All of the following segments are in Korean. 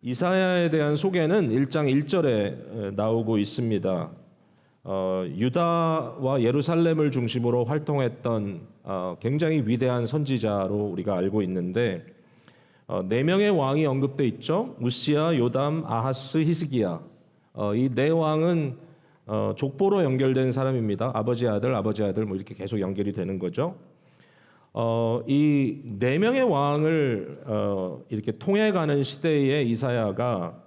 이사야에 대한 소개는 1장 1절에 나오고 있습니다. 유다와 예루살렘을 중심으로 활동했던 굉장히 위대한 선지자로 우리가 알고 있는데 4명의 왕이 언급돼 있죠. 우시야, 요담, 아하스, 히스기야. 이 4왕은 족보로 연결된 사람입니다. 아버지 아들 뭐 이렇게 계속 연결이 되는 거죠. 이 4명의 왕을 이렇게 통해가는 시대에 이사야가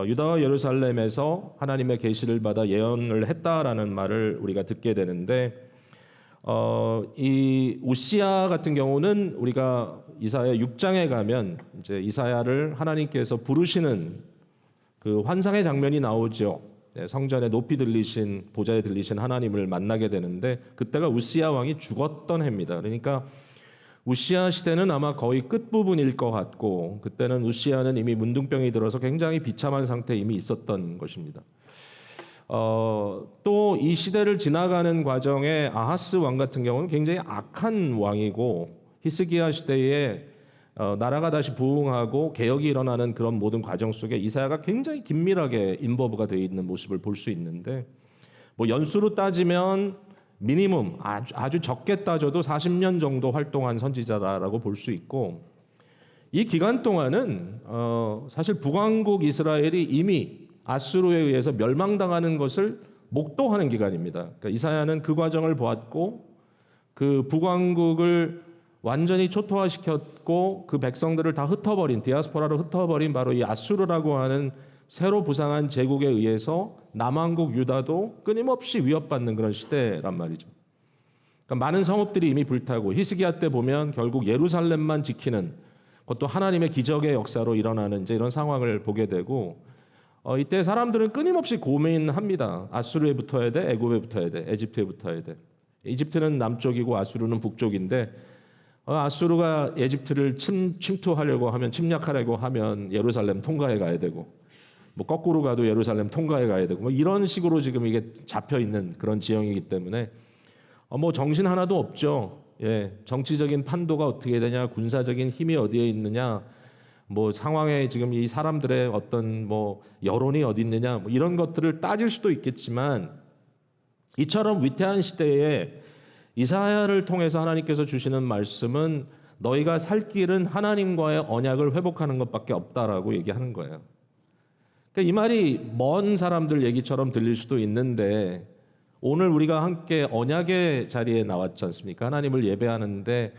유다와 예루살렘에서 하나님의 계시를 받아 예언을 했다라는 말을 우리가 듣게 되는데 이 우시야 같은 경우는 우리가 이사야 6장에 가면 이제 이사야를 하나님께서 부르시는 그 환상의 장면이 나오죠. 성전에 높이 들리신 보좌에 들리신 하나님을 만나게 되는데 그때가 우시야 왕이 죽었던 해입니다. 그러니까 우시야 시대는 아마 거의 끝부분일 것 같고 그때는 우시야는 이미 문둥병이 들어서 굉장히 비참한 상태에 이미 있었던 것입니다. 또 이 시대를 지나가는 과정에 아하스 왕 같은 경우는 굉장히 악한 왕이고 히스기야 시대에 나라가 다시 부흥하고 개혁이 일어나는 그런 모든 과정 속에 이사야가 굉장히 긴밀하게 인버브가 되어 있는 모습을 볼 수 있는데 뭐 연수로 따지면 미니멈 아주 적게 따져도 40년 정도 활동한 선지자라고 볼 수 있고 이 기간 동안은 사실 북왕국 이스라엘이 이미 아수르에 의해서 멸망당하는 것을 목도하는 기간입니다. 그러니까 이사야는 그 과정을 보았고 그 북왕국을 완전히 초토화시켰고 그 백성들을 다 흩어버린 디아스포라로 흩어버린 바로 이 아수르라고 하는 새로 부상한 제국에 의해서 남왕국 유다도 끊임없이 위협받는 그런 시대란 말이죠. 그러니까 많은 성읍들이 이미 불타고 히스기야 때 보면 결국 예루살렘만 지키는 그것도 하나님의 기적의 역사로 일어나는 이제 이런 상황을 보게 되고 이때 사람들은 끊임없이 고민합니다. 아수르에 붙어야 돼, 애굽에 붙어야 돼, 에집트에 붙어야 돼. 이집트는 남쪽이고 아수르는 북쪽인데 아수르가 에집트를 침투하려고 하면 침략하려고 하면 예루살렘 통과해 가야 되고 뭐 거꾸로 가도 예루살렘 통과해 가야 되고 뭐 이런 식으로 지금 이게 잡혀 있는 그런 지형이기 때문에 뭐 정신 하나도 없죠. 예, 정치적인 판도가 어떻게 되냐, 군사적인 힘이 어디에 있느냐, 뭐 상황에 지금 이 사람들의 어떤 뭐 여론이 어디 있느냐, 뭐 이런 것들을 따질 수도 있겠지만 이처럼 위태한 시대에 이사야를 통해서 하나님께서 주시는 말씀은 너희가 살 길은 하나님과의 언약을 회복하는 것밖에 없다라고 얘기하는 거예요. 그러니까 이 말이 먼 사람들 얘기처럼 들릴 수도 있는데 오늘 우리가 함께 언약의 자리에 나왔지 않습니까? 하나님을 예배하는데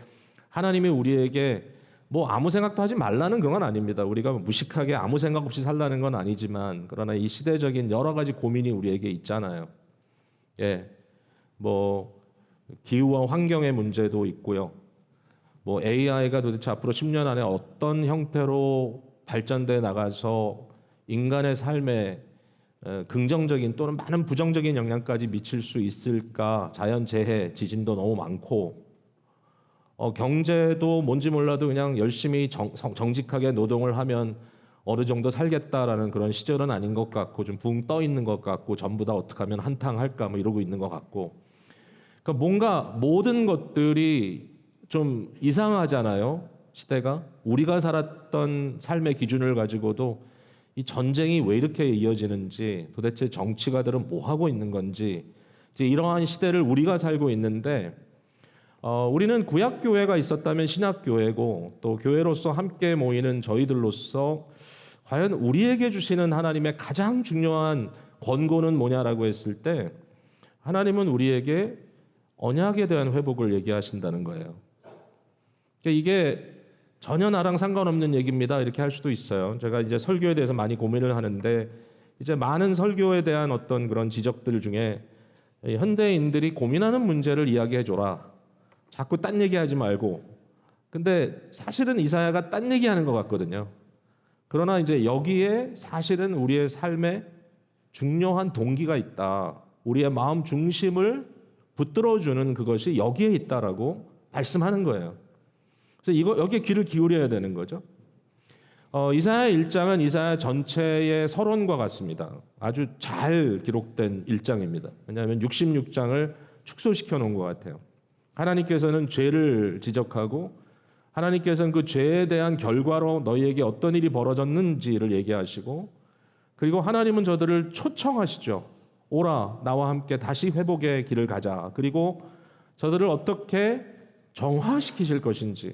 하나님이 우리에게 뭐 아무 생각도 하지 말라는 그건 아닙니다. 우리가 무식하게 아무 생각 없이 살라는 건 아니지만 그러나 이 시대적인 여러 가지 고민이 우리에게 있잖아요. 예, 뭐 기후와 환경의 문제도 있고요. 뭐 AI가 도대체 앞으로 10년 안에 어떤 형태로 발전돼 나가서 인간의 삶에 긍정적인 또는 많은 부정적인 영향까지 미칠 수 있을까? 자연재해, 지진도 너무 많고 경제도 뭔지 몰라도 그냥 열심히 정직하게 노동을 하면 어느 정도 살겠다라는 그런 시절은 아닌 것 같고 좀 붕 떠 있는 것 같고 전부 다 어떻게 하면 한탕할까 뭐 이러고 있는 것 같고 그러니까 뭔가 모든 것들이 좀 이상하잖아요. 시대가 우리가 살았던 삶의 기준을 가지고도 이 전쟁이 왜 이렇게 이어지는지 도대체 정치가들은 뭐 하고 있는 건지 이제 이러한 시대를 우리가 살고 있는데 우리는 구약교회가 있었다면 신약교회고 또 교회로서 함께 모이는 저희들로서 과연 우리에게 주시는 하나님의 가장 중요한 권고는 뭐냐라고 했을 때 하나님은 우리에게 언약에 대한 회복을 얘기하신다는 거예요. 그러니까 이게 전혀 나랑 상관없는 얘기입니다. 이렇게 할 수도 있어요. 제가 이제 설교에 대해서 많이 고민을 하는데 이제 많은 설교에 대한 어떤 그런 지적들 중에 현대인들이 고민하는 문제를 이야기해 줘라. 자꾸 딴 얘기하지 말고. 근데 사실은 이사야가 딴 얘기하는 것 같거든요. 그러나 이제 여기에 사실은 우리의 삶에 중요한 동기가 있다. 우리의 마음 중심을 붙들어주는 그것이 여기에 있다라고 말씀하는 거예요. 그래서 여기에 귀를 기울여야 되는 거죠. 이사야 1장은 이사야 전체의 서론과 같습니다. 아주 잘 기록된 1장입니다. 왜냐하면 66장을 축소시켜 놓은 것 같아요. 하나님께서는 죄를 지적하고 하나님께서는 그 죄에 대한 결과로 너희에게 어떤 일이 벌어졌는지를 얘기하시고, 그리고 하나님은 저들을 초청하시죠. 오라, 나와 함께 다시 회복의 길을 가자. 그리고 저들을 어떻게 정화시키실 것인지,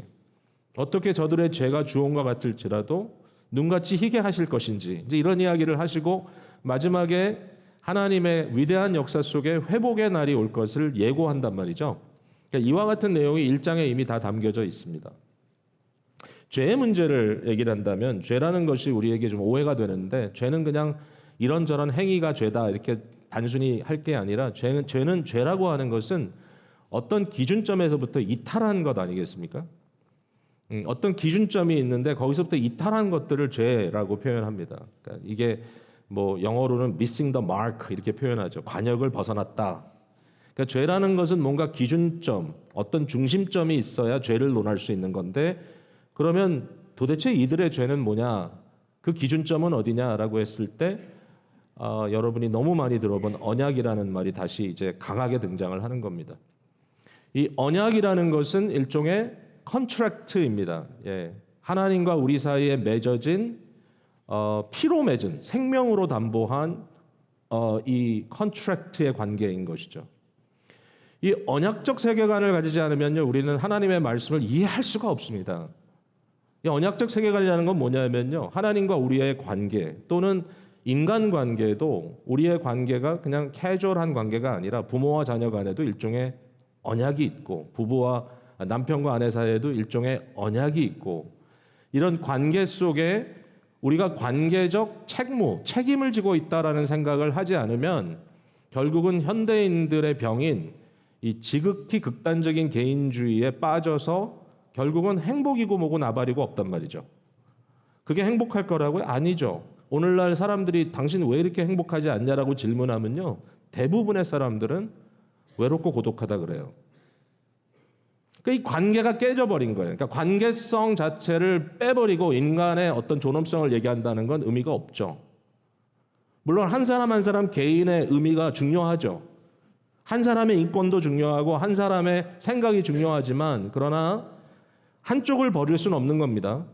어떻게 저들의 죄가 주홍과 같을지라도 눈같이 희게 하실 것인지, 이제 이런 이야기를 하시고 마지막에 하나님의 위대한 역사 속에 회복의 날이 올 것을 예고한단 말이죠. 그러니까 이와 같은 내용이 1장에 이미 다 담겨져 있습니다. 죄의 문제를 얘기를 한다면 죄라는 것이 우리에게 좀 오해가 되는데, 죄는 그냥 이런저런 행위가 죄다 이렇게 단순히 할 게 아니라 죄는 죄라고 하는 것은 어떤 기준점에서부터 이탈한 것 아니겠습니까? 어떤 기준점이 있는데 거기서부터 이탈한 것들을 죄라고 표현합니다. 그러니까 이게 뭐 영어로는 missing the mark 이렇게 표현하죠. 관역을 벗어났다. 그러니까 죄라는 것은 뭔가 기준점, 어떤 중심점이 있어야 죄를 논할 수 있는 건데, 그러면 도대체 이들의 죄는 뭐냐? 그 기준점은 어디냐라고 했을 때 여러분이 너무 많이 들어본 언약이라는 말이 다시 이제 강하게 등장을 하는 겁니다. 이 언약이라는 것은 일종의 컨트랙트입니다. 예. 하나님과 우리 사이에 맺어진 피로 맺은 생명으로 담보한 이 컨트랙트의 관계인 것이죠. 이 언약적 세계관을 가지지 않으면요, 우리는 하나님의 말씀을 이해할 수가 없습니다. 이 언약적 세계관이라는 건 뭐냐면요, 하나님과 우리의 관계 또는 인간 관계도 우리의 관계가 그냥 캐주얼한 관계가 아니라 부모와 자녀 간에도 일종의 언약이 있고, 부부와 남편과 아내 사이에도 일종의 언약이 있고, 이런 관계 속에 우리가 관계적 책임을 지고 있다라는 생각을 하지 않으면 결국은 현대인들의 병인 이 지극히 극단적인 개인주의에 빠져서 결국은 행복이고 뭐고 나발이고 없단 말이죠. 그게 행복할 거라고요? 아니죠. 오늘날 사람들이 당신 왜 이렇게 행복하지 않냐라고 질문하면요, 대부분의 사람들은 외롭고 고독하다 그래요. 그러니까 이 관계가 깨져버린 거예요. 그러니까 관계성 자체를 빼버리고 인간의 어떤 존엄성을 얘기한다는 건 의미가 없죠. 물론 한 사람 한 사람 개인의 의미가 중요하죠. 한 사람의 인권도 중요하고 한 사람의 생각이 중요하지만, 그러나 한쪽을 버릴 수는 없는 겁니다.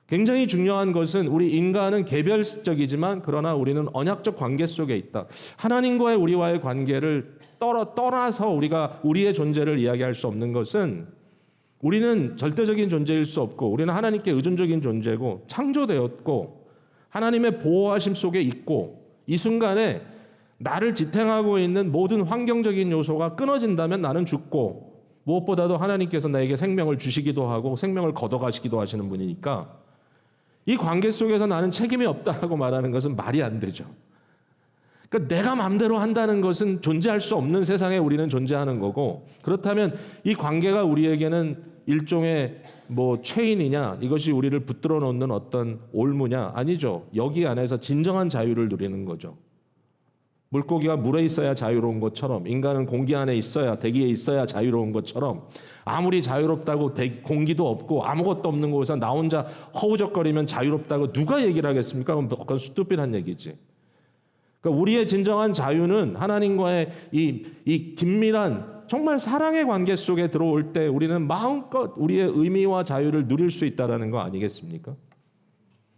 굉장히 중요한 것은 우리 인간은 개별적이지만 그러나 우리는 언약적 관계 속에 있다. 하나님과의 우리와의 관계를 떠나서 우리가 우리의 존재를 이야기할 수 없는 것은, 우리는 절대적인 존재일 수 없고 우리는 하나님께 의존적인 존재고 창조되었고 하나님의 보호하심 속에 있고, 이 순간에 나를 지탱하고 있는 모든 환경적인 요소가 끊어진다면 나는 죽고, 무엇보다도 하나님께서 나에게 생명을 주시기도 하고 생명을 걷어가시기도 하시는 분이니까 이 관계 속에서 나는 책임이 없다고 말하는 것은 말이 안 되죠. 그러니까 내가 마음대로 한다는 것은 존재할 수 없는 세상에 우리는 존재하는 거고, 그렇다면 이 관계가 우리에게는 일종의 뭐 체인이냐, 이것이 우리를 붙들어 놓는 어떤 올무냐? 아니죠. 여기 안에서 진정한 자유를 누리는 거죠. 물고기가 물에 있어야 자유로운 것처럼 인간은 공기 안에 있어야, 대기에 있어야 자유로운 것처럼, 아무리 자유롭다고 공기도 없고 아무것도 없는 곳에서 나 혼자 허우적거리면 자유롭다고 누가 얘기를 하겠습니까? 그건 스투피드한 얘기지. 그러니까 우리의 진정한 자유는 하나님과의 이 긴밀한 정말 사랑의 관계 속에 들어올 때 우리는 마음껏 우리의 의미와 자유를 누릴 수 있다는 거 아니겠습니까?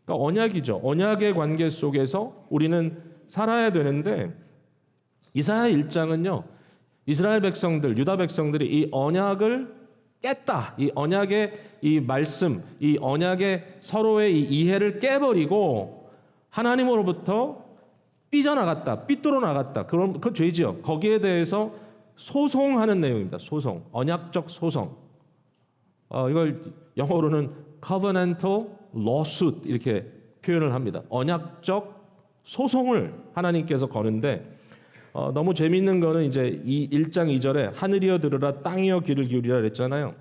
그러니까 언약이죠. 언약의 관계 속에서 우리는 살아야 되는데, 이사야 1장은요, 이스라엘 백성들, 유다 백성들이 이 언약을 깼다. 이 언약의 이 말씀, 이 언약의 서로의 이 이해를 깨버리고 하나님으로부터 삐져나갔다, 삐뚤어 나갔다. 그럼 그 죄지요. 거기에 대해서 소송하는 내용입니다. 소송, 언약적 소송. 이걸 영어로는 covenantal lawsuit 이렇게 표현을 합니다. 언약적 소송을 하나님께서 거는데, 너무 재미있는 거는 이제 이 1장 2절에 하늘이여 들으라 땅이여 귀를 기울이라 그랬잖아요.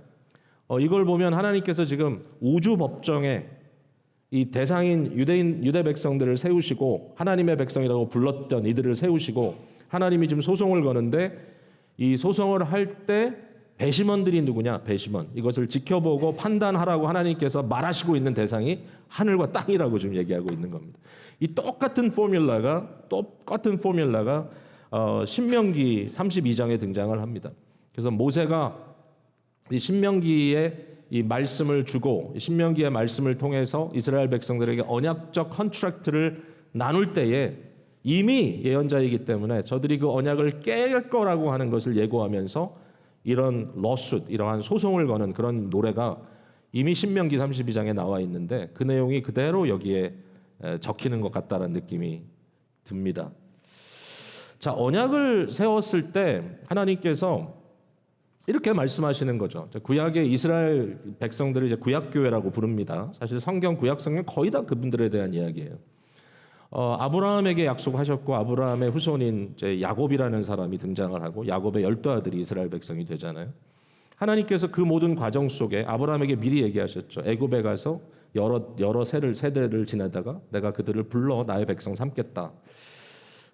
이걸 보면 하나님께서 지금 우주 법정에 이 대상인 유대 백성들을 세우시고 하나님의 백성이라고 불렀던 이들을 세우시고 하나님이 지금 소송을 거는데, 이 소송을 할 때 배심원들이 누구냐? 배심원. 이것을 지켜보고 판단하라고 하나님께서 말하시고 있는 대상이 하늘과 땅이라고 지금 얘기하고 있는 겁니다. 이 똑같은 포뮬라가 신명기 32장에 등장을 합니다. 그래서 모세가 이 신명기의 이 말씀을 주고 신명기의 말씀을 통해서 이스라엘 백성들에게 언약적 컨트랙트를 나눌 때에 이미 예언자이기 때문에 저들이 그 언약을 깰 거라고 하는 것을 예고하면서 이런 러숫, 이러한 소송을 거는 그런 노래가 이미 신명기 32장에 나와 있는데 그 내용이 그대로 여기에 적히는 것 같다는 느낌이 듭니다. 자, 언약을 세웠을 때 하나님께서 이렇게 말씀하시는 거죠. 구약의 이스라엘 백성들을 이제 구약교회라고 부릅니다. 사실 성경, 구약 성경 거의 다 그분들에 대한 이야기예요. 아브라함에게 약속하셨고 아브라함의 후손인 이제 야곱이라는 사람이 등장을 하고 야곱의 12아들이 이스라엘 백성이 되잖아요. 하나님께서 그 모든 과정 속에 아브라함에게 미리 얘기하셨죠. 애굽에 가서 여러 세대를 지내다가 내가 그들을 불러 나의 백성 삼겠다.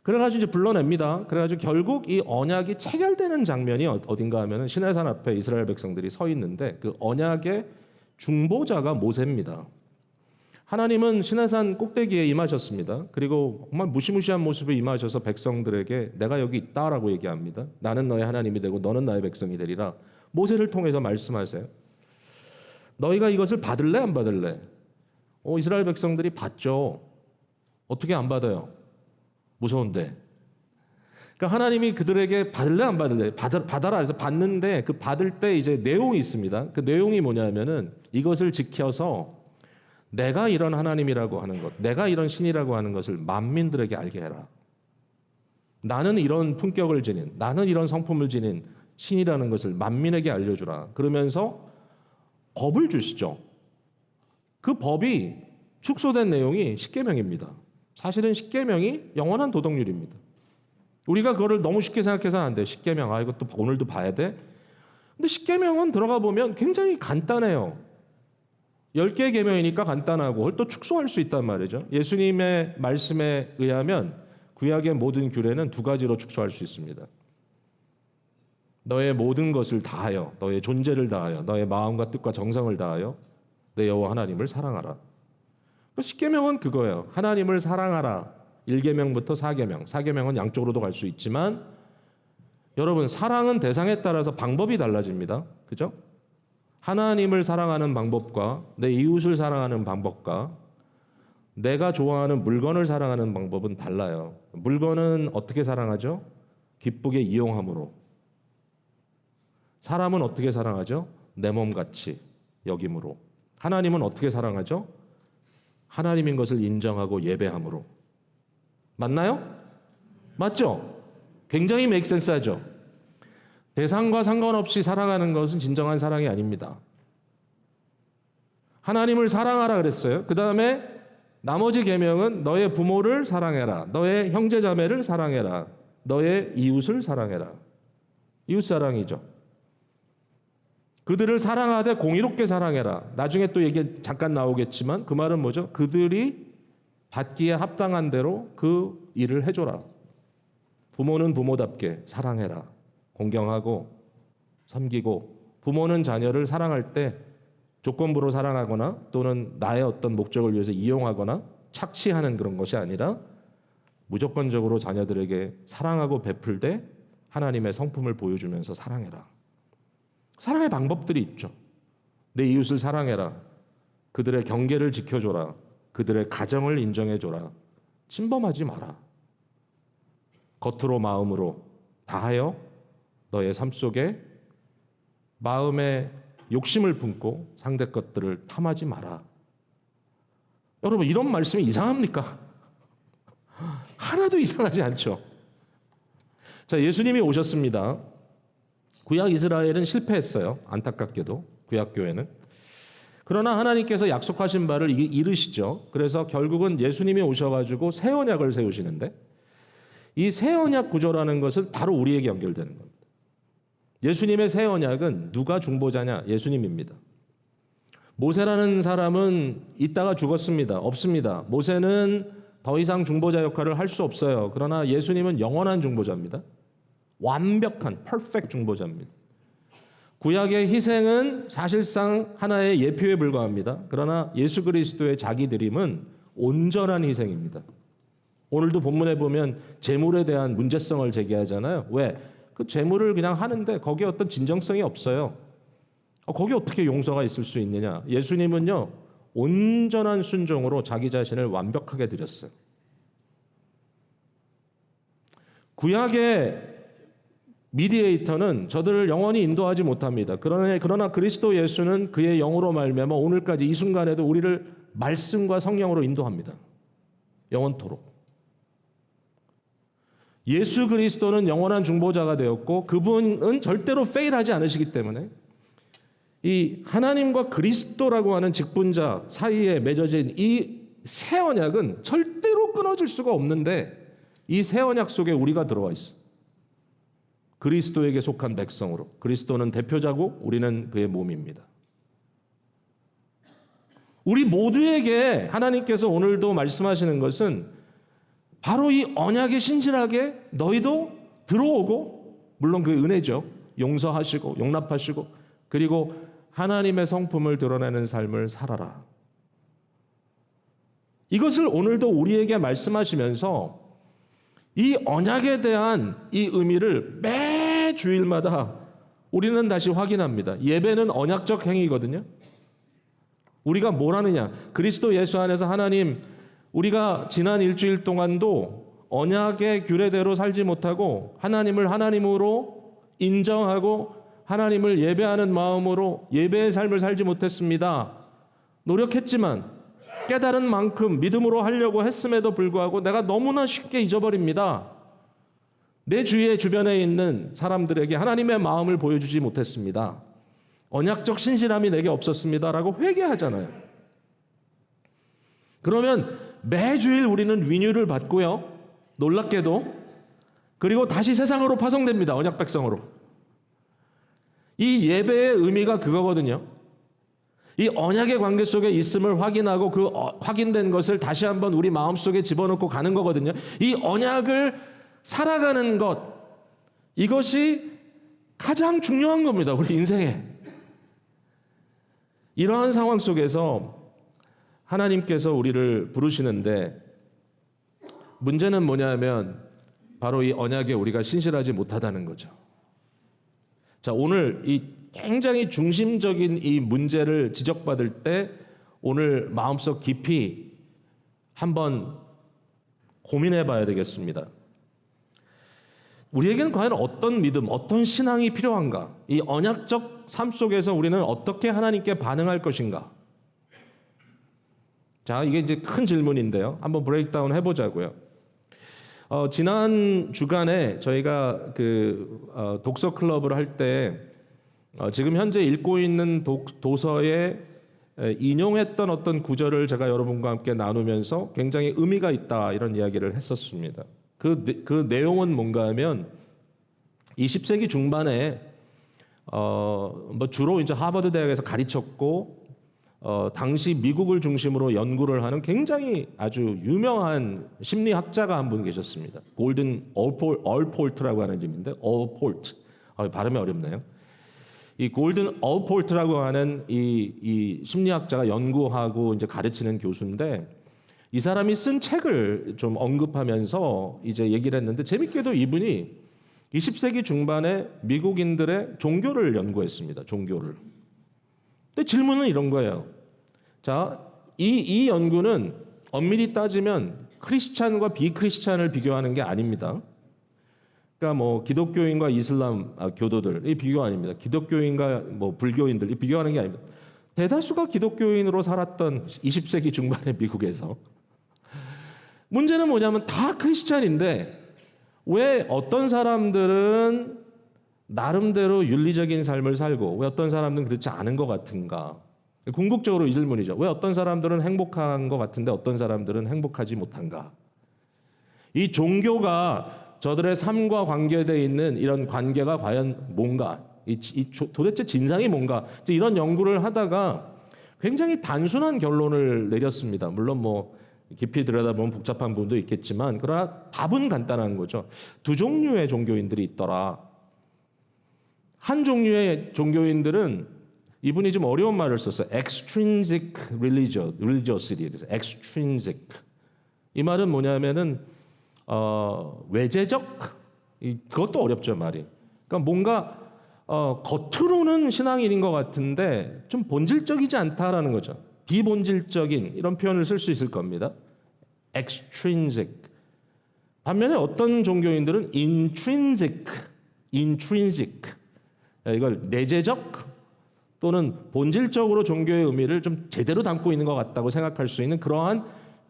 그래가지고 이제 불러냅니다. 그래가지고 결국 이 언약이 체결되는 장면이 어딘가 하면은 시내산 앞에 이스라엘 백성들이 서 있는데 그 언약의 중보자가 모세입니다. 하나님은 시내산 꼭대기에 임하셨습니다. 그리고 정말 무시무시한 모습에 임하셔서 백성들에게 내가 여기 있다라고 얘기합니다. 나는 너의 하나님이 되고 너는 나의 백성이 되리라. 모세를 통해서 말씀하세요. 너희가 이것을 받을래 안 받을래? 이스라엘 백성들이 받죠. 어떻게 안 받아요? 무서운데. 그러니까 하나님이 그들에게 받을래 안 받을래? 받아라 해서 받는데 그 받을 때 이제 내용이 있습니다. 그 내용이 뭐냐면은 이것을 지켜서 내가 이런 하나님이라고 하는 것, 내가 이런 신이라고 하는 것을 만민들에게 알게 해라. 나는 이런 품격을 지닌, 나는 이런 성품을 지닌 신이라는 것을 만민에게 알려주라. 그러면서 법을 주시죠. 그 법이 축소된 내용이 십계명입니다. 사실은 십계명이 영원한 도덕률입니다. 우리가 그거를 너무 쉽게 생각해서는 안 돼. 십계명, 이것도 오늘도 봐야 돼. 근데 십계명은 들어가 보면 굉장히 간단해요. 10개의 계명이니까 간단하고 또 축소할 수 있단 말이죠. 예수님의 말씀에 의하면 구약의 모든 규례는 2가지로 축소할 수 있습니다. 너의 모든 것을 다하여, 너의 존재를 다하여, 너의 마음과 뜻과 정성을 다하여 내 여호와 하나님을 사랑하라. 십계명은 그거예요. 하나님을 사랑하라. 1계명부터 4계명. 4계명은 양쪽으로도 갈 수 있지만 여러분 사랑은 대상에 따라서 방법이 달라집니다. 그죠? 하나님을 사랑하는 방법과 내 이웃을 사랑하는 방법과 내가 좋아하는 물건을 사랑하는 방법은 달라요. 물건은 어떻게 사랑하죠? 기쁘게 이용함으로. 사람은 어떻게 사랑하죠? 내 몸같이 여김으로. 하나님은 어떻게 사랑하죠? 하나님인 것을 인정하고 예배함으로. 맞나요? 맞죠? 굉장히 make sense 하죠? 대상과 상관없이 사랑하는 것은 진정한 사랑이 아닙니다. 하나님을 사랑하라 그랬어요. 그 다음에 나머지 계명은 너의 부모를 사랑해라. 너의 형제자매를 사랑해라. 너의 이웃을 사랑해라. 이웃사랑이죠. 그들을 사랑하되 공의롭게 사랑해라. 나중에 또 얘기 잠깐 나오겠지만 그 말은 뭐죠? 그들이 받기에 합당한 대로 그 일을 해줘라. 부모는 부모답게 사랑해라. 공경하고 섬기고 부모는 자녀를 사랑할 때 조건부로 사랑하거나 또는 나의 어떤 목적을 위해서 이용하거나 착취하는 그런 것이 아니라 무조건적으로 자녀들에게 사랑하고 베풀되 하나님의 성품을 보여주면서 사랑해라. 사랑의 방법들이 있죠. 내 이웃을 사랑해라. 그들의 경계를 지켜줘라. 그들의 가정을 인정해줘라. 침범하지 마라. 겉으로 마음으로 다하여 너의 삶 속에 마음에 욕심을 품고 상대 것들을 탐하지 마라. 여러분 이런 말씀이 이상합니까? 하나도 이상하지 않죠. 자, 예수님이 오셨습니다. 구약 이스라엘은 실패했어요. 안타깝게도 구약교회는. 그러나 하나님께서 약속하신 바를 이루시죠. 그래서 결국은 예수님이 오셔가지고 새 언약을 세우시는데 이 새 언약 구조라는 것은 바로 우리에게 연결되는 겁니다. 예수님의 새 언약은 누가 중보자냐? 예수님입니다. 모세라는 사람은 있다가 죽었습니다. 없습니다. 모세는 더 이상 중보자 역할을 할 수 없어요. 그러나 예수님은 영원한 중보자입니다. 완벽한 퍼펙트 중보자입니다. 구약의 희생은 사실상 하나의 예표에 불과합니다. 그러나 예수 그리스도의 자기 드림은 온전한 희생입니다. 오늘도 본문에 보면 재물에 대한 문제성을 제기하잖아요. 왜? 그 재물을 그냥 하는데 거기에 어떤 진정성이 없어요. 거기 어떻게 용서가 있을 수 있느냐? 예수님은요, 온전한 순종으로 자기 자신을 완벽하게 드렸어요. 구약의 미디에이터는 저들을 영원히 인도하지 못합니다. 그러나 그리스도 예수는 그의 영으로 말미암아 오늘까지 이 순간에도 우리를 말씀과 성령으로 인도합니다. 영원토록. 예수 그리스도는 영원한 중보자가 되었고 그분은 절대로 페일하지 않으시기 때문에 이 하나님과 그리스도라고 하는 직분자 사이에 맺어진 이 새 언약은 절대로 끊어질 수가 없는데 이 새 언약 속에 우리가 들어와 있어. 그리스도에게 속한 백성으로. 그리스도는 대표자고 우리는 그의 몸입니다. 우리 모두에게 하나님께서 오늘도 말씀하시는 것은 바로 이 언약에 신실하게 너희도 들어오고, 물론 그 은혜죠. 용서하시고 용납하시고 그리고 하나님의 성품을 드러내는 삶을 살아라. 이것을 오늘도 우리에게 말씀하시면서 이 언약에 대한 이 의미를 매 주일마다 우리는 다시 확인합니다. 예배는 언약적 행위거든요. 우리가 뭘 하느냐? 그리스도 예수 안에서 하나님, 우리가 지난 일주일 동안도 언약의 규례대로 살지 못하고 하나님을 하나님으로 인정하고 하나님을 예배하는 마음으로 예배의 삶을 살지 못했습니다. 노력했지만 깨달은 만큼 믿음으로 하려고 했음에도 불구하고 내가 너무나 쉽게 잊어버립니다. 내 주변에 있는 사람들에게 하나님의 마음을 보여주지 못했습니다. 언약적 신실함이 내게 없었습니다라고 회개하잖아요. 그러면 매주일 우리는 위뉴를 받고요. 놀랍게도. 그리고 다시 세상으로 파송됩니다. 언약 백성으로. 이 예배의 의미가 그거거든요. 이 언약의 관계 속에 있음을 확인하고 그 확인된 것을 다시 한번 우리 마음속에 집어넣고 가는 거거든요. 이 언약을 살아가는 것, 이것이 가장 중요한 겁니다. 우리 인생에. 이러한 상황 속에서 하나님께서 우리를 부르시는데 문제는 뭐냐면 바로 이 언약에 우리가 신실하지 못하다는 거죠. 자, 오늘 이 굉장히 중심적인 이 문제를 지적받을 때 오늘 마음속 깊이 한번 고민해 봐야 되겠습니다. 우리에게는 과연 어떤 믿음, 어떤 신앙이 필요한가? 이 언약적 삶 속에서 우리는 어떻게 하나님께 반응할 것인가? 자, 이게 이제 큰 질문인데요. 한번 브레이크다운 해보자고요. 지난 주간에 저희가 독서 클럽을 할 때 지금 현재 읽고 있는 도서에 인용했던 어떤 구절을 제가 여러분과 함께 나누면서 굉장히 의미가 있다 이런 이야기를 했었습니다. 그 내용은 뭔가 하면 20세기 중반에 주로 이제 하버드 대학에서 가르쳤고 당시 미국을 중심으로 연구를 하는 굉장히 아주 유명한 심리학자가 한 분 계셨습니다. 골든 얼폴트라고 하는 이름인데 얼폴트 발음이 어렵네요. 이 골든 얼폴트라고 하는 이 심리학자가 연구하고 이제 가르치는 교수인데 이 사람이 쓴 책을 좀 언급하면서 이제 얘기를 했는데 재밌게도 이분이 20세기 중반에 미국인들의 종교를 연구했습니다. 종교를. 근데 질문은 이런 거예요. 자, 이 연구는 엄밀히 따지면 크리스찬과 비크리스찬을 비교하는 게 아닙니다. 그러니까 뭐 기독교인과 이슬람 교도들 이 비교 아닙니다. 기독교인과 뭐 불교인들 이 비교하는 게 아닙니다. 대다수가 기독교인으로 살았던 20세기 중반의 미국에서 문제는 뭐냐면 다 크리스찬인데 왜 어떤 사람들은 나름대로 윤리적인 삶을 살고 왜 어떤 사람들은 그렇지 않은 것 같은가? 궁극적으로 이 질문이죠. 왜 어떤 사람들은 행복한 것 같은데 어떤 사람들은 행복하지 못한가? 이 종교가 저들의 삶과 관계되어 있는 이런 관계가 과연 뭔가? 도대체 진상이 뭔가? 이런 연구를 하다가 굉장히 단순한 결론을 내렸습니다. 물론 뭐 깊이 들여다보면 복잡한 부분도 있겠지만 그러나 답은 간단한 거죠. 두 종류의 종교인들이 있더라. 한 종류의 종교인들은 이분이 좀 어려운 말을 썼어요. extrinsic religiosity. extrinsic. 이 말은 뭐냐면은 외재적. 그것도 어렵죠 말이. 그러니까 뭔가 겉으로는 신앙인인 것 같은데 좀 본질적이지 않다라는 거죠. 비본질적인 이런 표현을 쓸 수 있을 겁니다. extrinsic. 반면에 어떤 종교인들은 intrinsic. 이걸 내재적 또는 본질적으로 종교의 의미를 좀 제대로 담고 있는 것 같다고 생각할 수 있는 그러한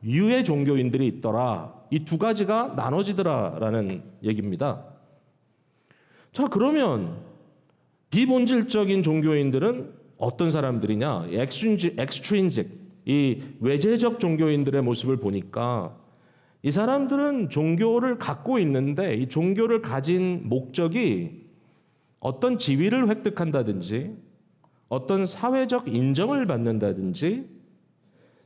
유의 종교인들이 있더라. 이 두 가지가 나눠지더라라는 얘기입니다. 자, 그러면 비본질적인 종교인들은 어떤 사람들이냐? extrinsic, 이 외재적 종교인들의 모습을 보니까 이 사람들은 종교를 갖고 있는데 이 종교를 가진 목적이 어떤 지위를 획득한다든지 어떤 사회적 인정을 받는다든지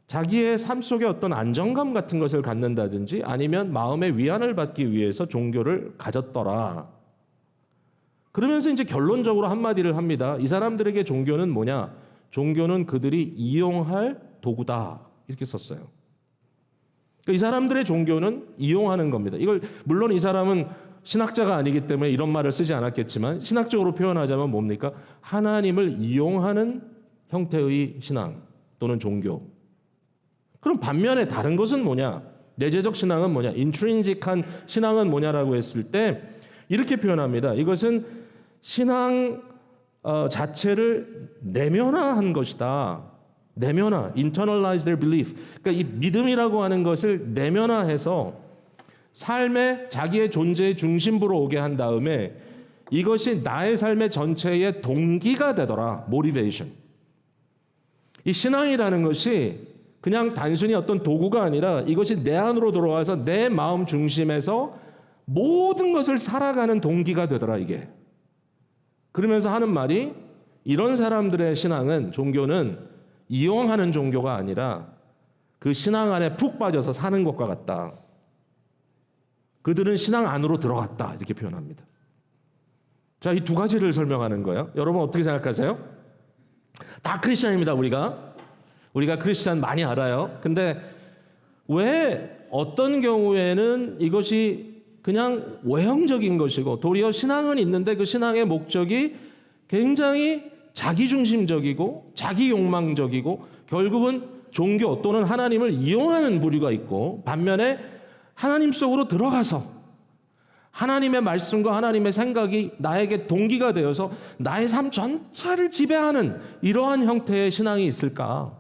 자기의 삶 속에 어떤 안정감 같은 것을 갖는다든지 아니면 마음의 위안을 받기 위해서 종교를 가졌더라. 그러면서 이제 결론적으로 한마디를 합니다. 이 사람들에게 종교는 뭐냐? 종교는 그들이 이용할 도구다. 이렇게 썼어요. 그러니까 이 사람들의 종교는 이용하는 겁니다. 이걸 물론 이 사람은 신학자가 아니기 때문에 이런 말을 쓰지 않았겠지만 신학적으로 표현하자면 뭡니까? 하나님을 이용하는 형태의 신앙 또는 종교. 그럼 반면에 다른 것은 뭐냐? 내재적 신앙은 뭐냐? 인트린식한 신앙은 뭐냐라고 했을 때 이렇게 표현합니다. 이것은 신앙 자체를 내면화한 것이다. 내면화, internalize their belief. 그러니까 이 믿음이라고 하는 것을 내면화해서 삶의 자기의 존재의 중심부로 오게 한 다음에 이것이 나의 삶의 전체의 동기가 되더라. motivation. 이 신앙이라는 것이 그냥 단순히 어떤 도구가 아니라 이것이 내 안으로 들어와서 내 마음 중심에서 모든 것을 살아가는 동기가 되더라 이게. 그러면서 하는 말이 이런 사람들의 신앙은 종교는 이용하는 종교가 아니라 그 신앙 안에 푹 빠져서 사는 것과 같다. 그들은 신앙 안으로 들어갔다 이렇게 표현합니다. 자, 이 두 가지를 설명하는 거예요. 여러분 어떻게 생각하세요? 다 크리스찬입니다. 우리가 크리스찬 많이 알아요. 근데 왜 어떤 경우에는 이것이 그냥 외형적인 것이고 도리어 신앙은 있는데 그 신앙의 목적이 굉장히 자기중심적이고 자기욕망적이고 결국은 종교 또는 하나님을 이용하는 부류가 있고 반면에 하나님 속으로 들어가서 하나님의 말씀과 하나님의 생각이 나에게 동기가 되어서 나의 삶 전체를 지배하는 이러한 형태의 신앙이 있을까?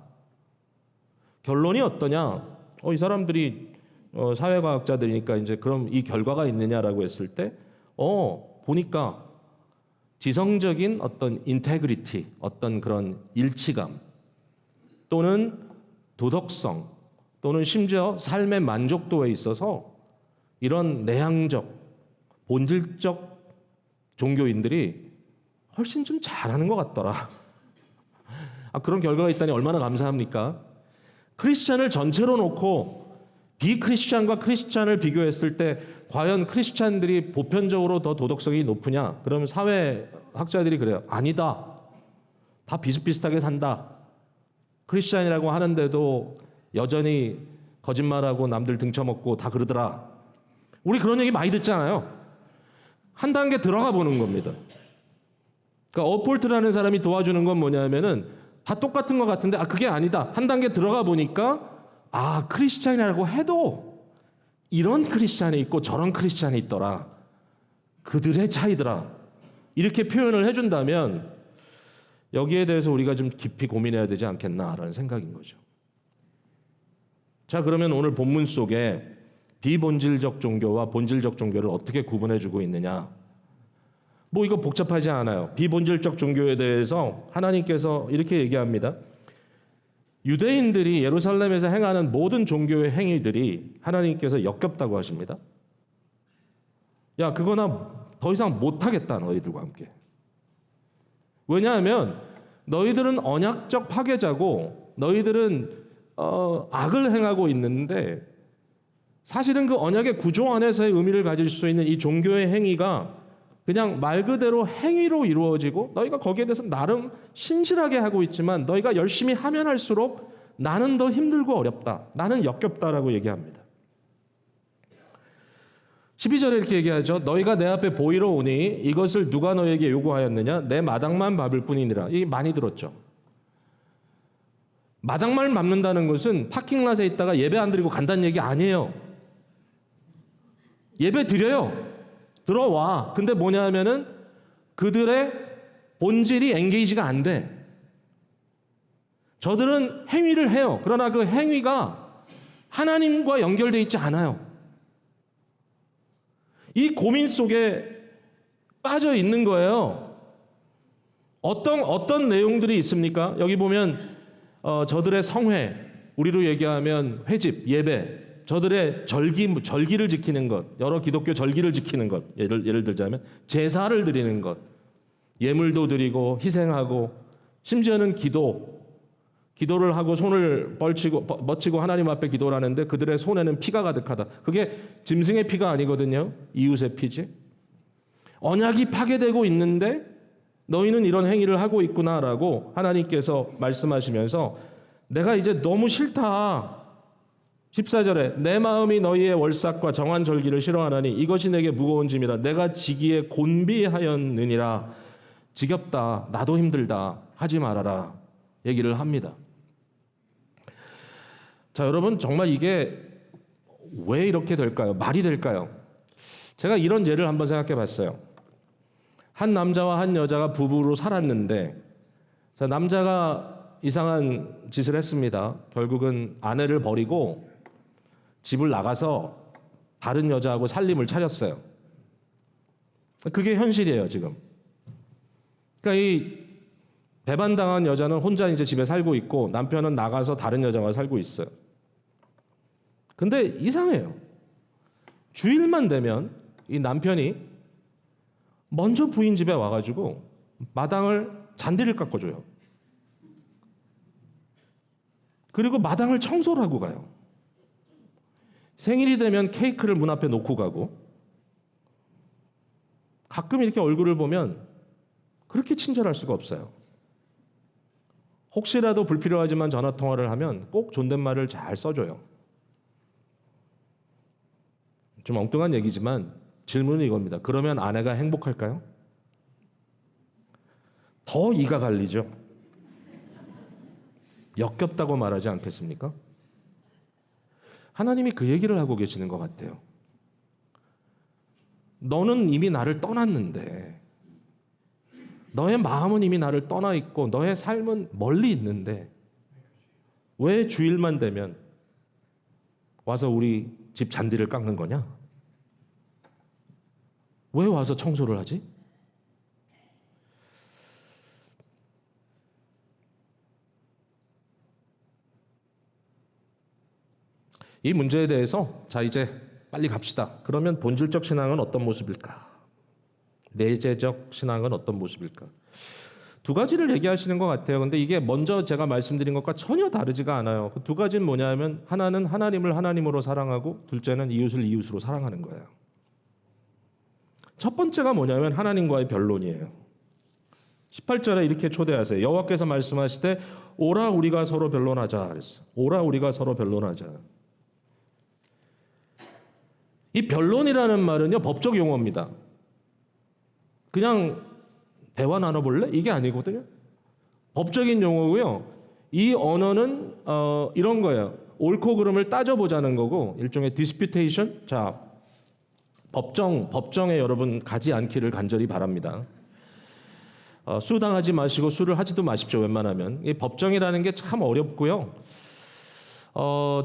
결론이 어떠냐? 이 사람들이 사회과학자들이니까 이제 그럼 이 결과가 있느냐라고 했을 때 보니까 지성적인 어떤 인테그리티, 어떤 그런 일치감 또는 도덕성 또는 심지어 삶의 만족도에 있어서 이런 내향적, 본질적 종교인들이 훨씬 좀 잘하는 것 같더라. 그런 결과가 있다니 얼마나 감사합니까? 크리스찬을 전체로 놓고 비크리스찬과 크리스찬을 비교했을 때 과연 크리스찬들이 보편적으로 더 도덕성이 높으냐? 그러면 사회학자들이 그래요. 아니다. 다 비슷비슷하게 산다. 크리스찬이라고 하는데도 여전히 거짓말하고 남들 등쳐먹고 다 그러더라. 우리 그런 얘기 많이 듣잖아요. 한 단계 들어가 보는 겁니다. 그러니까 어폴트라는 사람이 도와주는 건 뭐냐면은 다 똑같은 것 같은데 그게 아니다. 한 단계 들어가 보니까 크리스찬이라고 해도 이런 크리스찬이 있고 저런 크리스찬이 있더라. 그들의 차이더라. 이렇게 표현을 해준다면 여기에 대해서 우리가 좀 깊이 고민해야 되지 않겠나라는 생각인 거죠. 자, 그러면 오늘 본문 속에 비본질적 종교와 본질적 종교를 어떻게 구분해주고 있느냐? 이거 복잡하지 않아요. 비본질적 종교에 대해서 하나님께서 이렇게 얘기합니다. 유대인들이 예루살렘에서 행하는 모든 종교의 행위들이 하나님께서 역겹다고 하십니다. 야, 그거 나 더 이상 못하겠다, 너희들과 함께. 왜냐하면 너희들은 언약적 파괴자고 너희들은 악을 행하고 있는데 사실은 그 언약의 구조 안에서의 의미를 가질 수 있는 이 종교의 행위가 그냥 말 그대로 행위로 이루어지고 너희가 거기에 대해서 나름 신실하게 하고 있지만 너희가 열심히 하면 할수록 나는 더 힘들고 어렵다. 나는 역겹다라고 얘기합니다. 12절에 이렇게 얘기하죠. 너희가 내 앞에 보이러 오니 이것을 누가 너에게 요구하였느냐? 내 마당만 밟을 뿐이니라. 이게 많이 들었죠. 마당만 밟는다는 것은 파킹랏에 있다가 예배 안 드리고 간다는 얘기 아니에요. 예배 드려요. 들어와. 근데 뭐냐 하면은 그들의 본질이 엔게이지가 안 돼. 저들은 행위를 해요. 그러나 그 행위가 하나님과 연결되어 있지 않아요. 이 고민 속에 빠져 있는 거예요. 어떤 내용들이 있습니까? 여기 보면 저들의 성회, 우리로 얘기하면 회집, 예배, 저들의 절기를 지키는 것, 여러 기독교 절기를 지키는 것, 예를 들자면 제사를 드리는 것, 예물도 드리고 희생하고 심지어는 기도를 하고 손을 뻗치고 하나님 앞에 기도를 하는데 그들의 손에는 피가 가득하다. 그게 짐승의 피가 아니거든요. 이웃의 피지. 언약이 파괴되고 있는데 너희는 이런 행위를 하고 있구나라고 하나님께서 말씀하시면서 내가 이제 너무 싫다. 14절에 내 마음이 너희의 월삭과 정한 절기를 싫어하나니 이것이 내게 무거운 짐이라. 내가 지기에 곤비하였느니라. 지겹다. 나도 힘들다. 하지 말아라. 얘기를 합니다. 자, 여러분 정말 이게 왜 이렇게 될까요? 말이 될까요? 제가 이런 예를 한번 생각해 봤어요. 한 남자와 한 여자가 부부로 살았는데 남자가 이상한 짓을 했습니다. 결국은 아내를 버리고 집을 나가서 다른 여자하고 살림을 차렸어요. 그게 현실이에요, 지금. 그러니까 이 배반당한 여자는 혼자 이제 집에 살고 있고 남편은 나가서 다른 여자와 살고 있어요. 근데 이상해요. 주일만 되면 이 남편이 먼저 부인 집에 와가지고 마당을 잔디를 깎아줘요. 그리고 마당을 청소를 하고 가요. 생일이 되면 케이크를 문 앞에 놓고 가고 가끔 이렇게 얼굴을 보면 그렇게 친절할 수가 없어요. 혹시라도 불필요하지만 전화통화를 하면 꼭 존댓말을 잘 써줘요. 좀 엉뚱한 얘기지만 질문은 이겁니다. 그러면 아내가 행복할까요? 더 이가 갈리죠. 역겹다고 말하지 않겠습니까? 하나님이 그 얘기를 하고 계시는 것 같아요. 너는 이미 나를 떠났는데 너의 마음은 이미 나를 떠나 있고 너의 삶은 멀리 있는데 왜 주일만 되면 와서 우리 집 잔디를 깎는 거냐? 왜 와서 청소를 하지? 이 문제에 대해서 자 이제 빨리 갑시다. 그러면 본질적 신앙은 어떤 모습일까? 내재적 신앙은 어떤 모습일까? 두 가지를 얘기하시는 것 같아요. 근데 이게 먼저 제가 말씀드린 것과 전혀 다르지가 않아요. 그 두 가지는 뭐냐면 하나는 하나님을 하나님으로 사랑하고 둘째는 이웃을 이웃으로 사랑하는 거예요. 첫 번째가 뭐냐면 하나님과의 변론이에요. 18절에 이렇게 초대하세요. 여호와께서 말씀하시되 오라 우리가 서로 변론하자 그랬어. 오라 우리가 서로 변론하자. 이 변론이라는 말은요 법적 용어입니다. 그냥 대화 나눠볼래? 이게 아니거든요. 법적인 용어고요. 이 언어는 이런 거예요. 옳고 그름을 따져보자는 거고 일종의 디스퓨테이션. 자, 법정에 여러분 가지 않기를 간절히 바랍니다. 수당하지 마시고 수를 하지도 마십시오. 웬만하면. 이 법정이라는 게 참 어렵고요.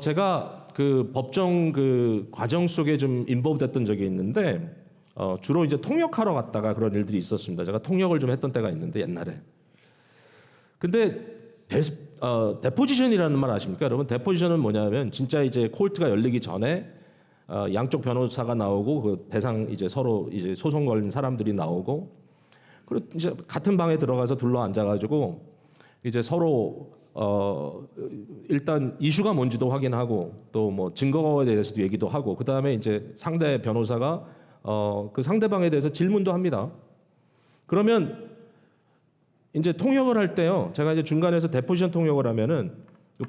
제가 그 법정 그 과정 속에 좀 인볼브됐던 적이 있는데 주로 이제 통역하러 갔다가 그런 일들이 있었습니다. 제가 통역을 좀 했던 때가 있는데 옛날에. 근데 데포지션이라는 말 아십니까? 여러분 데포지션은 뭐냐면 진짜 이제 콜트가 열리기 전에 양쪽 변호사가 나오고 그 대상 이제 서로 이제 소송 걸린 사람들이 나오고 그리고 이제 같은 방에 들어가서 둘러 앉아가지고 이제 서로 일단 이슈가 뭔지도 확인하고 또 뭐 증거에 대해서도 얘기도 하고 그 다음에 이제 상대 변호사가 그 상대방에 대해서 질문도 합니다. 그러면 이제 통역을 할 때요. 제가 이제 중간에서 데포지션 통역을 하면은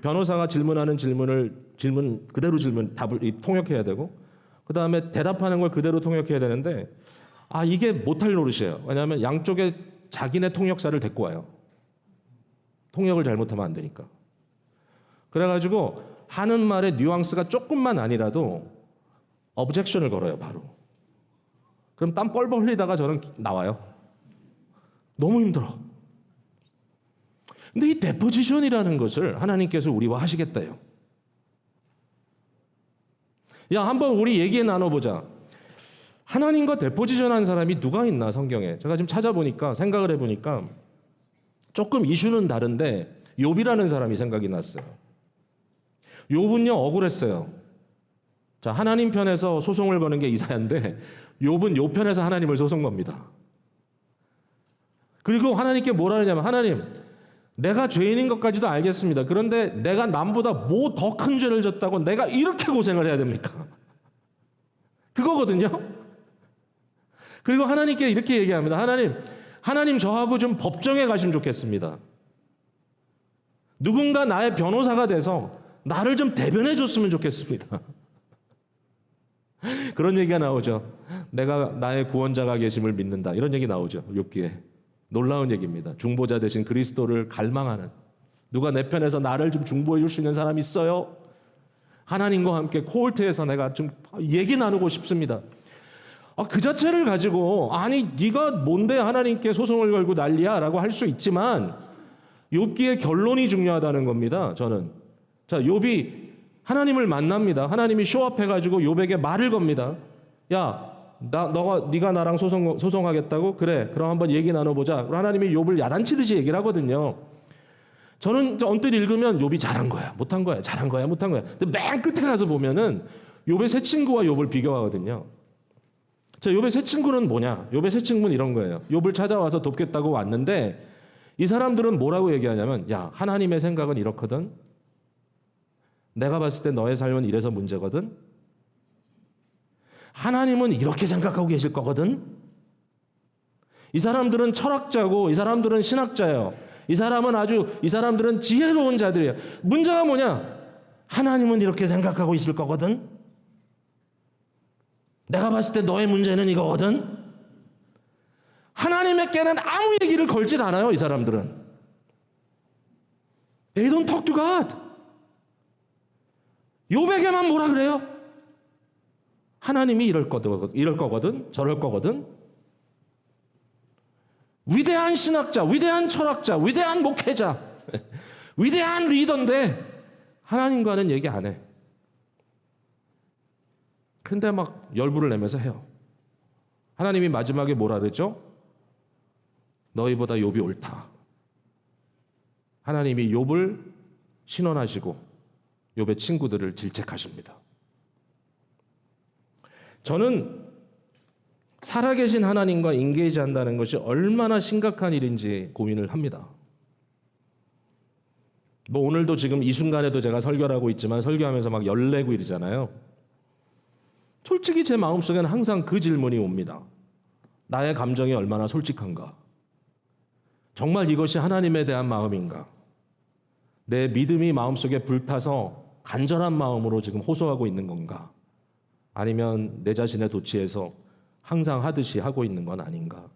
변호사가 질문하는 질문 그대로 답을 통역해야 되고 그 다음에 대답하는 걸 그대로 통역해야 되는데 이게 못할 노릇이에요. 왜냐하면 양쪽에 자기네 통역사를 데리고 와요. 통역을 잘못하면 안 되니까. 그래가지고 하는 말의 뉘앙스가 조금만 아니라도 objection을 걸어요, 바로. 그럼 땀 뻘뻘 흘리다가 저는 나와요. 너무 힘들어. 근데 이 데포지션이라는 것을 하나님께서 우리와 하시겠다요. 야, 한번 우리 얘기 나눠보자. 하나님과 데포지션한 사람이 누가 있나, 성경에. 제가 지금 찾아보니까, 생각을 해보니까 조금 이슈는 다른데 욥이라는 사람이 생각이 났어요. 욥은요, 억울했어요. 자, 하나님 편에서 소송을 거는 게 이사야인데 욥은 욥 편에서 하나님을 소송 겁니다. 그리고 하나님께 뭐라 하냐면, 하나님, 내가 죄인인 것까지도 알겠습니다. 그런데 내가 남보다 뭐 더 큰 죄를 졌다고 내가 이렇게 고생을 해야 됩니까? 그거거든요. 그리고 하나님께 이렇게 얘기합니다. 하나님 저하고 좀 법정에 가시면 좋겠습니다. 누군가 나의 변호사가 돼서 나를 좀 대변해 줬으면 좋겠습니다. 그런 얘기가 나오죠. 내가 나의 구원자가 계심을 믿는다. 이런 얘기 나오죠. 욥기에. 놀라운 얘기입니다. 중보자 대신 그리스도를 갈망하는, 누가 내 편에서 나를 좀 중보해 줄 수 있는 사람이 있어요? 하나님과 함께 코홀트에서 내가 좀 얘기 나누고 싶습니다. 그 자체를 가지고 네가 뭔데 하나님께 소송을 걸고 난리야 라고 할 수 있지만 욥기의 결론이 중요하다는 겁니다. 저는. 자, 욥이 하나님을 만납니다. 하나님이 쇼업해가지고 욥에게 말을 겁니다. 야, 네가 나랑 소송하겠다고? 그래, 그럼 한번 얘기 나눠보자. 하나님이 욥을 야단치듯이 얘기를 하거든요. 저는 언뜻 읽으면 욥이 잘한 거야, 못한 거야, 잘한 거야, 못한 거야. 근데 맨 끝에 가서 보면은 욥의 새 친구와 욥을 비교하거든요. 자, 욥의 새 친구는 뭐냐? 욥의 새 친구는 이런 거예요. 욥을 찾아와서 돕겠다고 왔는데 이 사람들은 뭐라고 얘기하냐면, 야, 하나님의 생각은 이렇거든. 내가 봤을 때 너의 삶은 이래서 문제거든. 하나님은 이렇게 생각하고 계실 거거든. 이 사람들은 철학자고 이 사람들은 신학자예요. 이 사람들은 지혜로운 자들이에요. 문제가 뭐냐? 하나님은 이렇게 생각하고 있을 거거든. 내가 봤을 때 너의 문제는 이거거든. 하나님에게는 아무 얘기를 걸질 않아요, 이 사람들은. They don't talk to God. 욥에게만 뭐라 그래요? 하나님이 이럴 거거든, 저럴 거거든. 위대한 신학자, 위대한 철학자, 위대한 목회자, 위대한 리더인데 하나님과는 얘기 안 해. 근데 막 열불을 내면서 해요. 하나님이 마지막에 뭐라 그랬죠? 너희보다 욥이 옳다. 하나님이 욥을 신원하시고 욥의 친구들을 질책하십니다. 저는 살아계신 하나님과 인게이지한다는 것이 얼마나 심각한 일인지 고민을 합니다. 오늘도 지금 이 순간에도 제가 설교를 하고 있지만 설교하면서 막 열내고 이러잖아요. 솔직히 제 마음속에는 항상 그 질문이 옵니다. 나의 감정이 얼마나 솔직한가? 정말 이것이 하나님에 대한 마음인가? 내 믿음이 마음속에 불타서 간절한 마음으로 지금 호소하고 있는 건가? 아니면 내 자신의 도취에서 항상 하듯이 하고 있는 건 아닌가?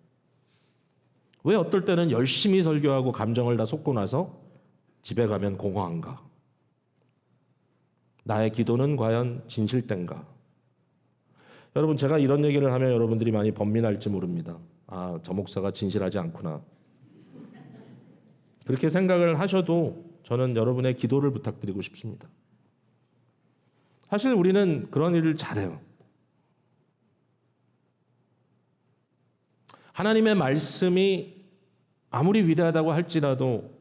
왜 어떨 때는 열심히 설교하고 감정을 다 쏟고 나서 집에 가면 공허한가? 나의 기도는 과연 진실된가? 여러분, 제가 이런 얘기를 하면 여러분들이 많이 번민할지 모릅니다. 저 목사가 진실하지 않구나. 그렇게 생각을 하셔도 저는 여러분의 기도를 부탁드리고 싶습니다. 사실 우리는 그런 일을 잘해요. 하나님의 말씀이 아무리 위대하다고 할지라도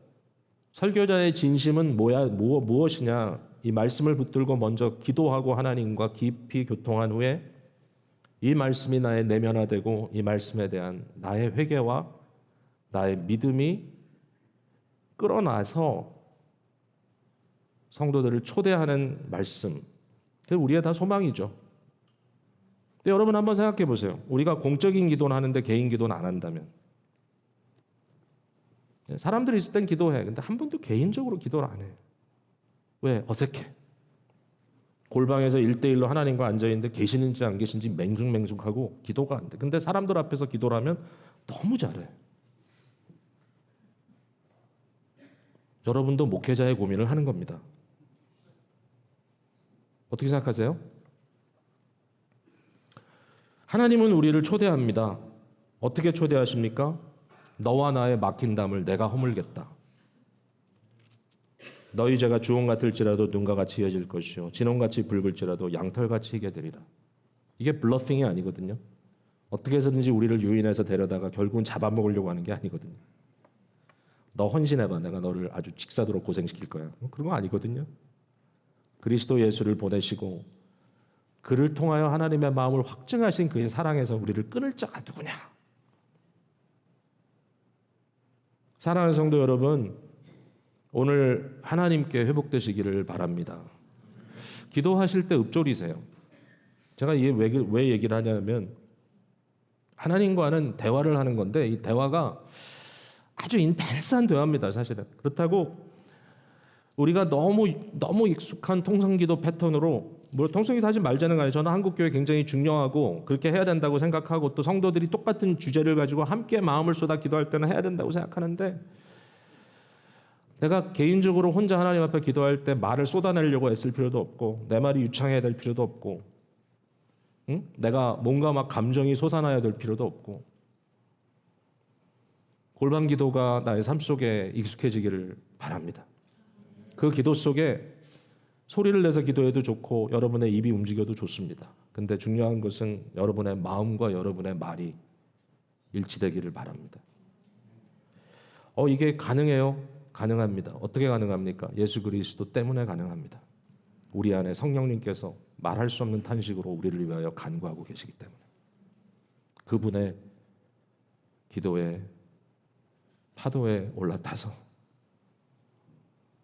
설교자의 진심은 무엇이냐? 이 말씀을 붙들고 먼저 기도하고 하나님과 깊이 교통한 후에 이 말씀이 나의 내면화되고 이 말씀에 대한 나의 회개와 나의 믿음이 끌어나서 성도들을 초대하는 말씀, 그게 우리의 다 소망이죠. 근데 여러분 한번 생각해 보세요. 우리가 공적인 기도는 하는데 개인 기도는 안 한다면, 사람들이 있을 땐 기도해. 근데 한 번도 개인적으로 기도를 안 해. 왜? 어색해. 골방에서 1대1로 하나님과 앉아있는데 계시는지 안 계신지 맹숭맹숭하고 기도가 안 돼. 근데 사람들 앞에서 기도를 하면 너무 잘해. 여러분도 목회자의 고민을 하는 겁니다. 어떻게 생각하세요? 하나님은 우리를 초대합니다. 어떻게 초대하십니까? 너와 나의 막힌 담을 내가 허물겠다. 너희 죄가 주홍 같을지라도 눈과 같이 이어질 것이요 진홍같이 붉을지라도 양털같이 희게 되리라. 이게 블러핑이 아니거든요. 어떻게 해서든지 우리를 유인해서 데려다가 결국은 잡아먹으려고 하는 게 아니거든요. 너 헌신해봐. 내가 너를 아주 직사도록 고생시킬 거야. 그런 거 아니거든요. 그리스도 예수를 보내시고 그를 통하여 하나님의 마음을 확증하신 그의 사랑에서 우리를 끊을 자가 누구냐? 사랑하는 성도 여러분, 오늘 하나님께 회복되시기를 바랍니다. 기도하실 때 읊조리세요. 제가 이게 왜 얘기를 하냐면 하나님과는 대화를 하는 건데 이 대화가 아주 인텐스한 대화입니다. 사실은. 그렇다고 우리가 너무 익숙한 통성기도 패턴으로 통성기도 하지 말자는 거 아니에요. 저는 한국교회 굉장히 중요하고 그렇게 해야 된다고 생각하고 또 성도들이 똑같은 주제를 가지고 함께 마음을 쏟아 기도할 때는 해야 된다고 생각하는데 내가 개인적으로 혼자 하나님 앞에 기도할 때 말을 쏟아내려고 애쓸 필요도 없고 내 말이 유창해야 될 필요도 없고 내가 뭔가 막 감정이 솟아나야 될 필요도 없고 골방 기도가 나의 삶 속에 익숙해지기를 바랍니다. 그 기도 속에 소리를 내서 기도해도 좋고 여러분의 입이 움직여도 좋습니다. 근데 중요한 것은 여러분의 마음과 여러분의 말이 일치되기를 바랍니다. 이게 가능해요? 가능합니다. 어떻게 가능합니까? 예수 그리스도 때문에 가능합니다. 우리 안에 성령님께서 말할 수 없는 탄식으로 우리를 위하여 간구하고 계시기 때문에 그분의 기도에 파도에 올라타서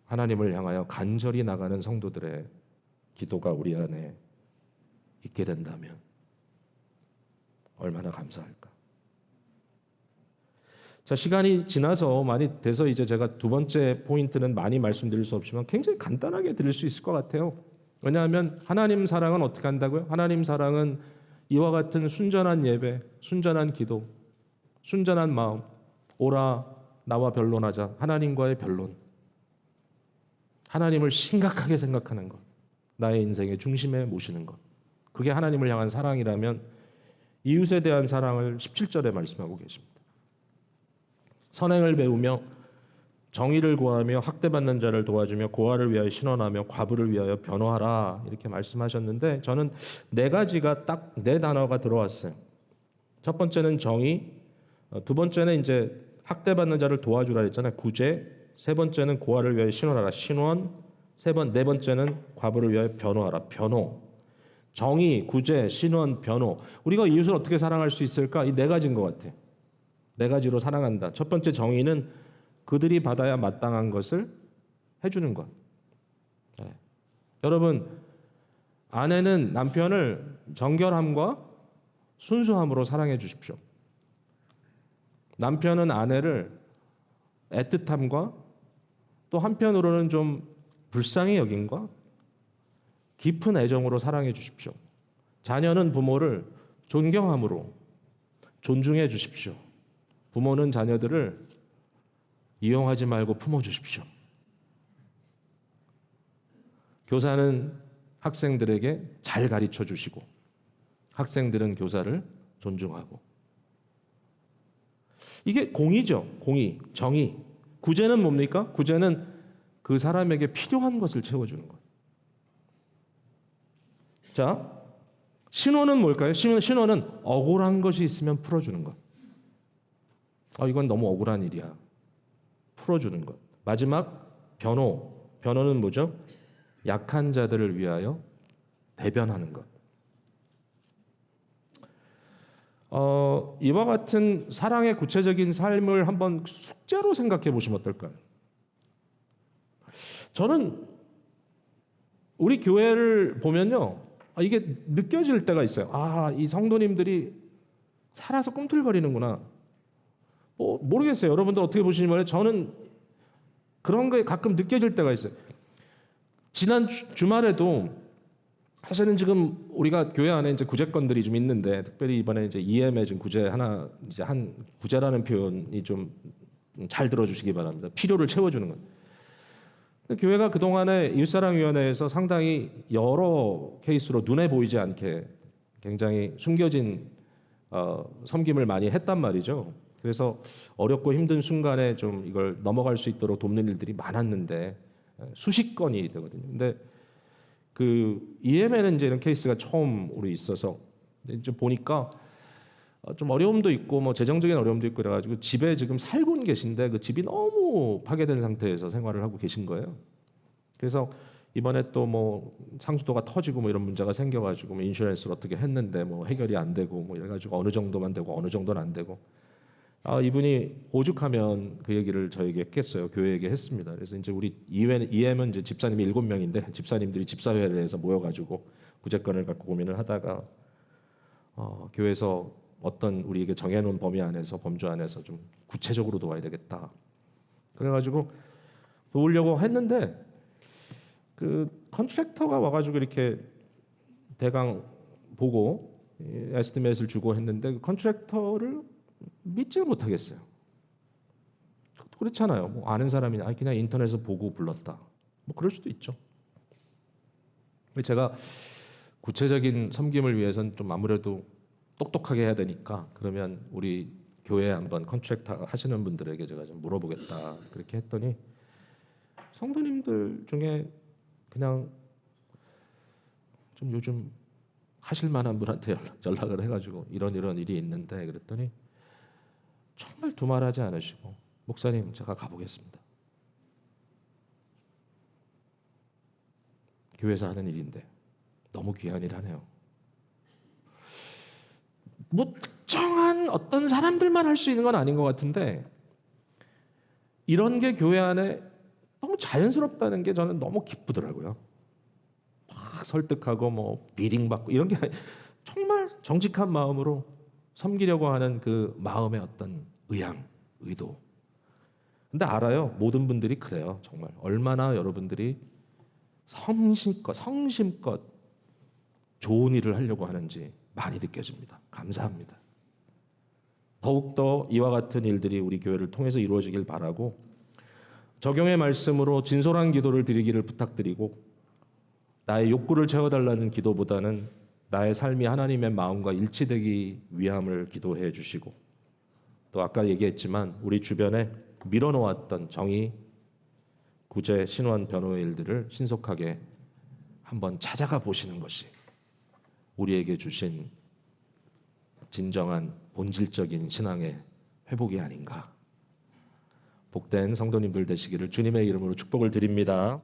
하나님을 향하여 간절히 나가는 성도들의 기도가 우리 안에 있게 된다면 얼마나 감사할까. 자, 시간이 지나서 많이 돼서 이제 제가 두 번째 포인트는 많이 말씀드릴 수 없지만 굉장히 간단하게 드릴 수 있을 것 같아요. 왜냐하면 하나님 사랑은 어떻게 한다고요? 하나님 사랑은 이와 같은 순전한 예배, 순전한 기도, 순전한 마음, 오라 나와 변론하자. 하나님과의 변론. 하나님을 심각하게 생각하는 것. 나의 인생의 중심에 모시는 것. 그게 하나님을 향한 사랑이라면 이웃에 대한 사랑을 17절에 말씀하고 계십니다. 선행을 배우며 정의를 구하며 학대받는 자를 도와주며 고아를 위하여 신원하며 과부를 위하여 변호하라 이렇게 말씀하셨는데 저는 네 가지가 딱 네 단어가 들어왔어요. 첫 번째는 정의, 두 번째는 이제 학대받는 자를 도와주라 했잖아요. 구제. 세 번째는 고아를 위하여 신원하라. 신원. 네 번째는 과부를 위하여 변호하라. 변호. 정의, 구제, 신원, 변호. 우리가 이웃을 어떻게 사랑할 수 있을까? 이 네 가지인 것 같아요. 네 가지로 사랑한다. 첫 번째 정의는 그들이 받아야 마땅한 것을 해주는 것. 네. 여러분, 아내는 남편을 정결함과 순수함으로 사랑해 주십시오. 남편은 아내를 애틋함과 또 한편으로는 좀 불쌍히 여김과 깊은 애정으로 사랑해 주십시오. 자녀는 부모를 존경함으로 존중해 주십시오. 부모는 자녀들을 이용하지 말고 품어주십시오. 교사는 학생들에게 잘 가르쳐 주시고 학생들은 교사를 존중하고 이게 공의죠. 공의, 정의. 구제는 뭡니까? 구제는 그 사람에게 필요한 것을 채워주는 것. 자, 신호는 뭘까요? 신호는 억울한 것이 있으면 풀어주는 것. 이건 너무 억울한 일이야. 풀어주는 것. 마지막 변호. 변호는 뭐죠? 약한 자들을 위하여 대변하는 것. 이와 같은 사랑의 구체적인 삶을 한번 숙제로 생각해 보시면 어떨까요? 저는 우리 교회를 보면요. 이게 느껴질 때가 있어요. 이 성도님들이 살아서 꿈틀거리는구나. 모르겠어요. 여러분들 어떻게 보시는지 몰라요. 저는 그런 게 가끔 느껴질 때가 있어요. 지난 주말에도 사실은 지금 우리가 교회 안에 이제 구제권들이 좀 있는데, 특별히 이번에 이제 EM에 지금 구제 하나, 이제 한 구제라는 표현이 좀 잘 들어주시기 바랍니다. 필요를 채워주는 것. 근데 교회가 그 동안에 이웃사랑위원회에서 상당히 여러 케이스로 눈에 보이지 않게 굉장히 숨겨진 섬김을 많이 했단 말이죠. 그래서 어렵고 힘든 순간에 좀 이걸 넘어갈 수 있도록 돕는 일들이 많았는데 수십 건이 되거든요. 근데 그 EM에는 이제 이런 케이스가 처음 우리 있어서 이제 보니까 좀 어려움도 있고 뭐 재정적인 어려움도 있고 그래가지고 집에 지금 살고 계신데 그 집이 너무 파괴된 상태에서 생활을 하고 계신 거예요. 그래서 이번에 또 뭐 상수도가 터지고 뭐 이런 문제가 생겨가지고 뭐 인슈런스를 어떻게 했는데 뭐 해결이 안 되고 뭐 이래가지고 어느 정도만 되고 어느 정도는 안 되고 이분이 오죽하면 그 얘기를 저에게 했겠어요. 교회에게 했습니다. 그래서 이제 우리 EM은 이제 집사님이 7명인데 집사님들이 집사회를 해서 모여가지고 구제권을 갖고 고민을 하다가 교회에서 어떤 우리에게 정해놓은 범위 안에서 범주 안에서 좀 구체적으로 도와야 되겠다. 그래가지고 도우려고 했는데 그 컨트랙터가 와가지고 이렇게 대강 보고 에스티메이트를 주고 했는데 그 컨트랙터를 믿지를 못하겠어요. 그렇잖아요. 뭐 아는 사람이 그냥 인터넷에서 보고 불렀다. 뭐 그럴 수도 있죠. 제가 구체적인 섬김을 위해서는 좀 아무래도 똑똑하게 해야 되니까 그러면 우리 교회 한번 컨트랙터 하시는 분들에게 제가 좀 물어보겠다. 그렇게 했더니 성도님들 중에 그냥 좀 요즘 하실 만한 분한테 연락을 해가지고 이런 일이 있는데 그랬더니 정말 두말하지 않으시고 목사님 제가 가보겠습니다. 교회에서 하는 일인데 너무 귀한 일 하네요. 뭐 특정한 어떤 사람들만 할 수 있는 건 아닌 것 같은데 이런 게 교회 안에 너무 자연스럽다는 게 저는 너무 기쁘더라고요. 막 설득하고 뭐 비링 받고 이런 게 정말 정직한 마음으로 섬기려고 하는 그 마음의 어떤 의도. 근데 알아요. 모든 분들이 그래요. 정말 얼마나 여러분들이 성심껏 좋은 일을 하려고 하는지 많이 느껴집니다. 감사합니다. 더욱더 이와 같은 일들이 우리 교회를 통해서 이루어지길 바라고 적용의 말씀으로 진솔한 기도를 드리기를 부탁드리고 나의 욕구를 채워달라는 기도보다는 나의 삶이 하나님의 마음과 일치되기 위함을 기도해 주시고 또 아까 얘기했지만 우리 주변에 밀어놓았던 정의, 구제, 신원, 변호의 일들을 신속하게 한번 찾아가 보시는 것이 우리에게 주신 진정한 본질적인 신앙의 회복이 아닌가. 복된 성도님들 되시기를 주님의 이름으로 축복을 드립니다.